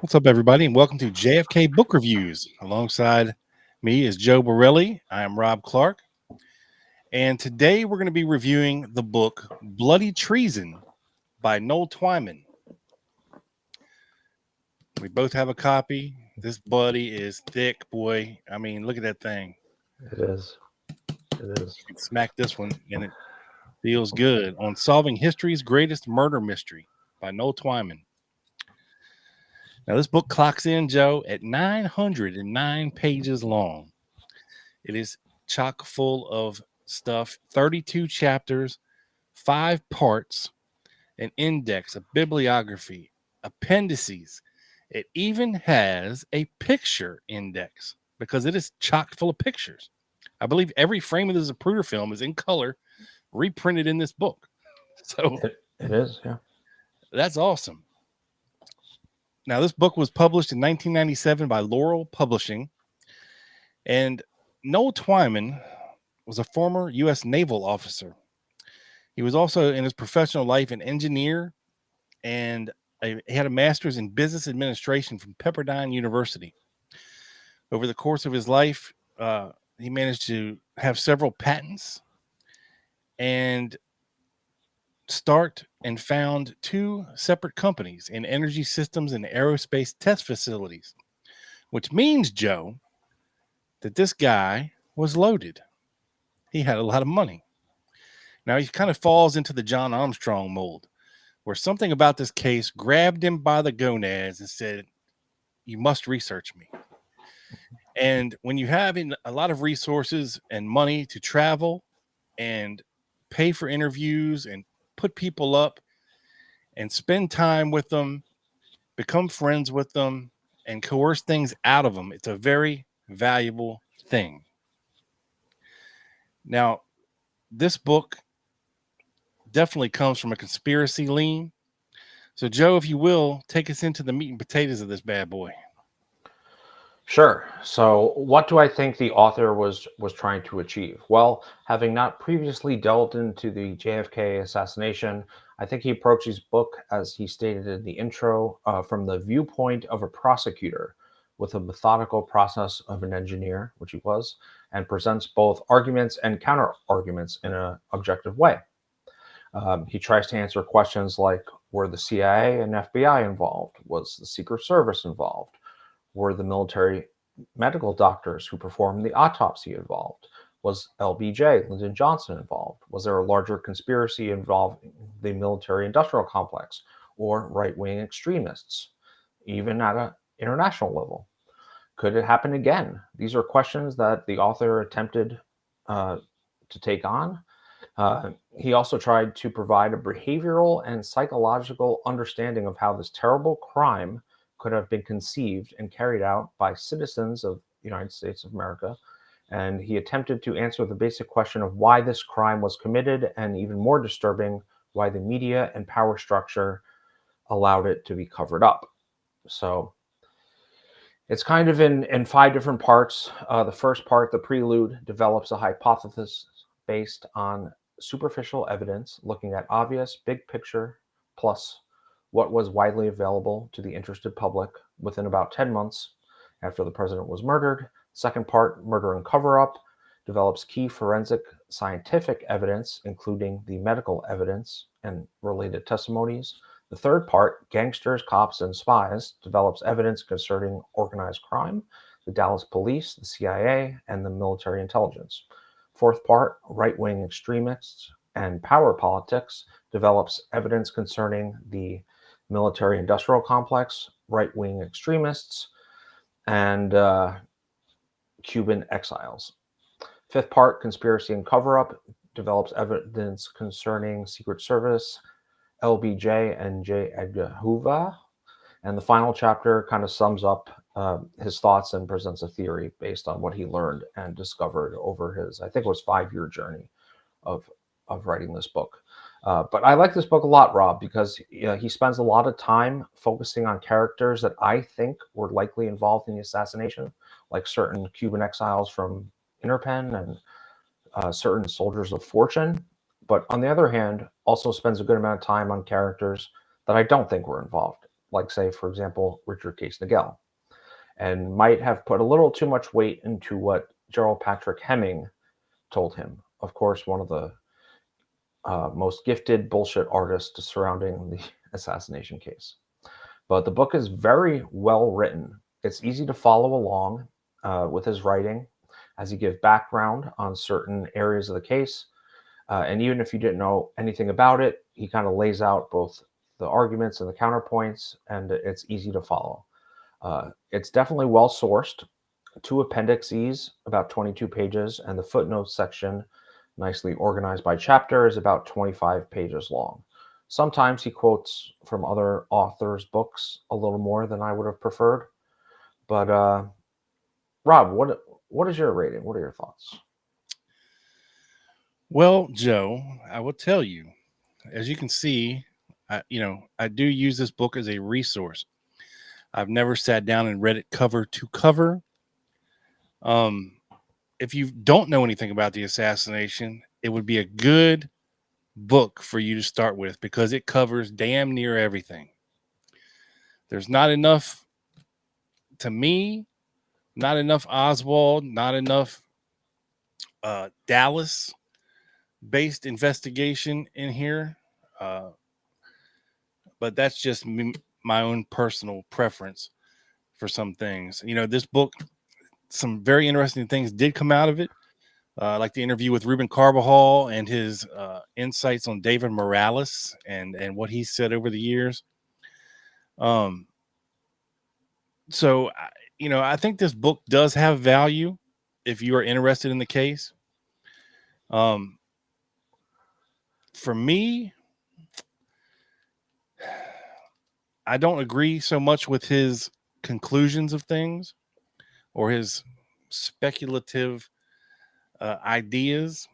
What's up, everybody, and welcome to JFK Book Reviews. Alongside me is Joe Borelli. I am Rob Clark, and today we're going to be reviewing the book Bloody Treason by Noel Twyman. We both have a copy. This buddy is thick, boy. I mean, look at that thing. It is. It is. You can smack this one, and it feels good. On Solving History's Greatest Murder Mystery by Noel Twyman. Now, this book clocks in, Joe, at 909 pages long. It is chock full of stuff, 32 chapters, 5 parts, an index, a bibliography, appendices. It even has a picture index because it is chock full of pictures. I believe every frame of the Zapruder film is in color, reprinted in this book. So it is, yeah. That's awesome. Now, this book was published in 1997 by Laurel Publishing, and Noel Twyman was a former U.S. naval officer. He was also in his professional life an engineer, and he had a master's in business administration from Pepperdine University. Over the course of his life, he managed to have several patents and start and found 2 separate companies in energy systems and aerospace test facilities, which means, Joe, that this guy was loaded. He had a lot of money. Now, he kind of falls into the John Armstrong mold, where something about this case grabbed him by the gonads and said, you must research me. And when you have a lot of resources and money to travel and pay for interviews and put people up and spend time with them, become friends with them, and coerce things out of them, it's a very valuable thing. Now, this book definitely comes from a conspiracy lean. So, Joe, if you will, take us into the meat and potatoes of this bad boy. Sure. So, what do I think the author was trying to achieve? Well, having not previously delved into the JFK assassination, I think he approached his book, as he stated in the intro, from the viewpoint of a prosecutor, with a methodical process of an engineer, which he was, and presents both arguments and counter arguments in an objective way. He tries to answer questions like, were the CIA and FBI involved? Was the Secret Service involved? Were the military medical doctors who performed the autopsy involved? Was LBJ, Lyndon Johnson, involved? Was there a larger conspiracy involving the military-industrial complex or right-wing extremists, even at an international level? Could it happen again? These are questions that the author attempted to take on. He also tried to provide a behavioral and psychological understanding of how this terrible crime could have been conceived and carried out by citizens of the United States of America. And he attempted to answer the basic question of why this crime was committed, and even more disturbing, why the media and power structure allowed it to be covered up. So it's kind of in 5 different parts. The first part, the prelude, develops a hypothesis based on superficial evidence, looking at obvious big picture plus what was widely available to the interested public within about 10 months after the president was murdered. Second part, murder and cover-up, develops key forensic scientific evidence, including the medical evidence and related testimonies. The third part, gangsters, cops, and spies, develops evidence concerning organized crime, the Dallas police, the CIA, and the military intelligence. Fourth part, right-wing extremists and power politics, develops evidence concerning the military-industrial complex, right-wing extremists, and Cuban exiles. Fifth part, conspiracy and cover-up, develops evidence concerning Secret Service, LBJ, and J. Edgar Hoover. And the final chapter kind of sums up his thoughts and presents a theory based on what he learned and discovered over his, I think it was 5-year journey of writing this book. But I like this book a lot, Rob, because he spends a lot of time focusing on characters that I think were likely involved in the assassination, like certain Cuban exiles from Interpen and certain soldiers of fortune. But on the other hand, also spends a good amount of time on characters that I don't think were involved. like, say, for example, Richard Case Nagel, and might have put a little too much weight into what Gerald Patrick Hemming told him. Of course, one of the most gifted bullshit artists surrounding the assassination case. But the book is very well written. It's easy to follow along with his writing as he gives background on certain areas of the case. And even if you didn't know anything about it, he kind of lays out both the arguments and the counterpoints, and it's easy to follow. It's definitely well sourced. 2 appendices, about 22 pages, and the footnotes section, nicely organized by chapter, is about 25 pages long. Sometimes he quotes from other authors' books a little more than I would have preferred. But Rob, what is your rating? What are your thoughts? Well, Joe, I will tell you, as you can see, I do use this book as a resource. I've never sat down and read it cover to cover. If you don't know anything about the assassination, it would be a good book for you to start with because it covers damn near everything. There's not enough, to me, not enough Oswald, not enough Dallas based investigation in here. But that's just my own personal preference for some things. This book, some very interesting things did come out of it, like the interview with Ruben Carbajal and his insights on David Morales and what he said over the years. So, I think this book does have value if you are interested in the case. For me, I don't agree so much with his conclusions of things or his speculative ideas.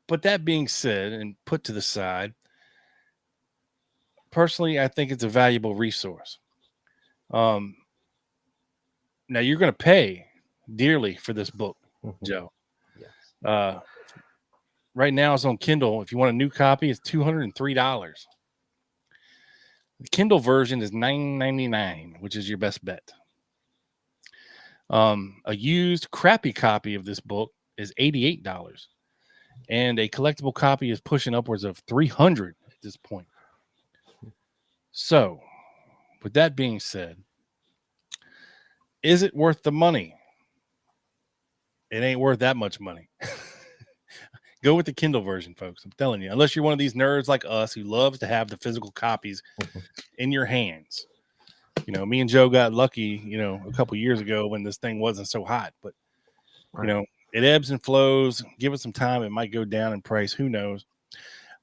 But that being said and put to the side, personally, I think it's a valuable resource. Now you're going to pay dearly for this book, Joe. Yes. Right now it's on Kindle. If you want a new copy, it's $203. The Kindle version is $9.99, which is your best bet. A used crappy copy of this book is $88, and a collectible copy is pushing upwards of $300 at this point. So, with that being said, is it worth the money? It ain't worth that much money. Go with the Kindle version, folks. I'm telling you, unless you're one of these nerds like us who loves to have the physical copies in your hands. Me and Joe got lucky, a couple years ago when this thing wasn't so hot. But, Right. it ebbs and flows. Give it some time. It might go down in price. Who knows?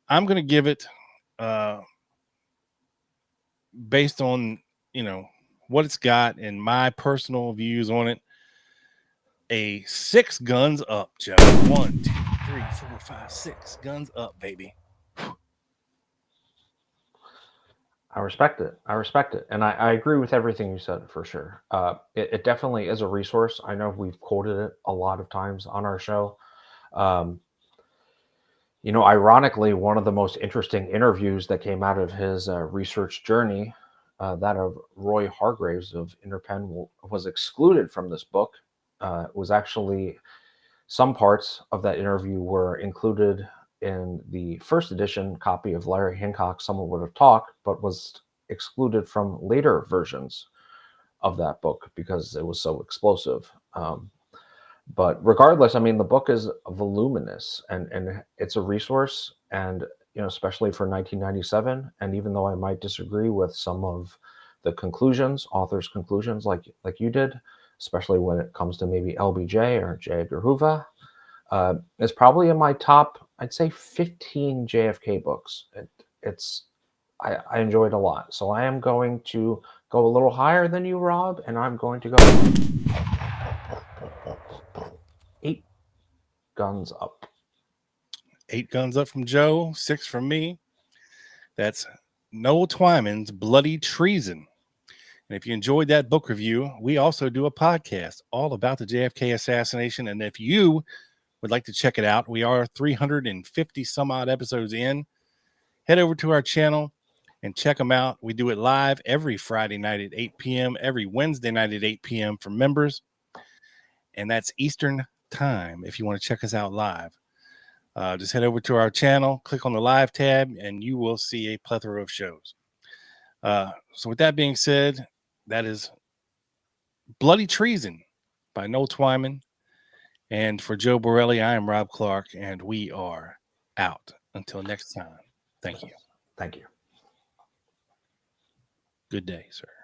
I'm going to give it, based on, what it's got and my personal views on it, a 6 guns up, Joe. 1, 2, 3, 4, 5, 6 guns up, baby. I respect it. And I agree with everything you said for sure. It definitely is a resource. I know we've quoted it a lot of times on our show. Ironically, one of the most interesting interviews that came out of his research journey, that of Roy Hargraves of Interpen, was excluded from this book. It was actually, some parts of that interview were included in the first edition copy of Larry Hancock's Someone Would Have Talked, but was excluded from later versions of that book because it was so explosive. But regardless, I mean, the book is voluminous and it's a resource, and especially for 1997. And even though I might disagree with some of the conclusions, authors' conclusions, like you did, especially when it comes to maybe LBJ or J. Edgar Hoover, it's probably in my top, I'd say, 15 JFK books. I enjoyed a lot, so I am going to go a little higher than you, Rob, and I'm going to go 8 guns up. 8 guns up from Joe, 6 from me. That's Noel Twyman's Bloody Treason. And if you enjoyed that book review, we also do a podcast all about the JFK assassination. And if you would like to check it out, we are 350 some odd episodes in. Head over to our channel and check them out. We do it live every Friday night at 8 p.m., every Wednesday night at 8 p.m. for members. And that's Eastern time if you want to check us out live. Just head over to our channel, click on the live tab, and you will see a plethora of shows. So with that being said, that is Bloody Treason by Noel Twyman. And for Joe Borelli, I am Rob Clark, and we are out. Until next time, thank you. Thank you. Good day, sir.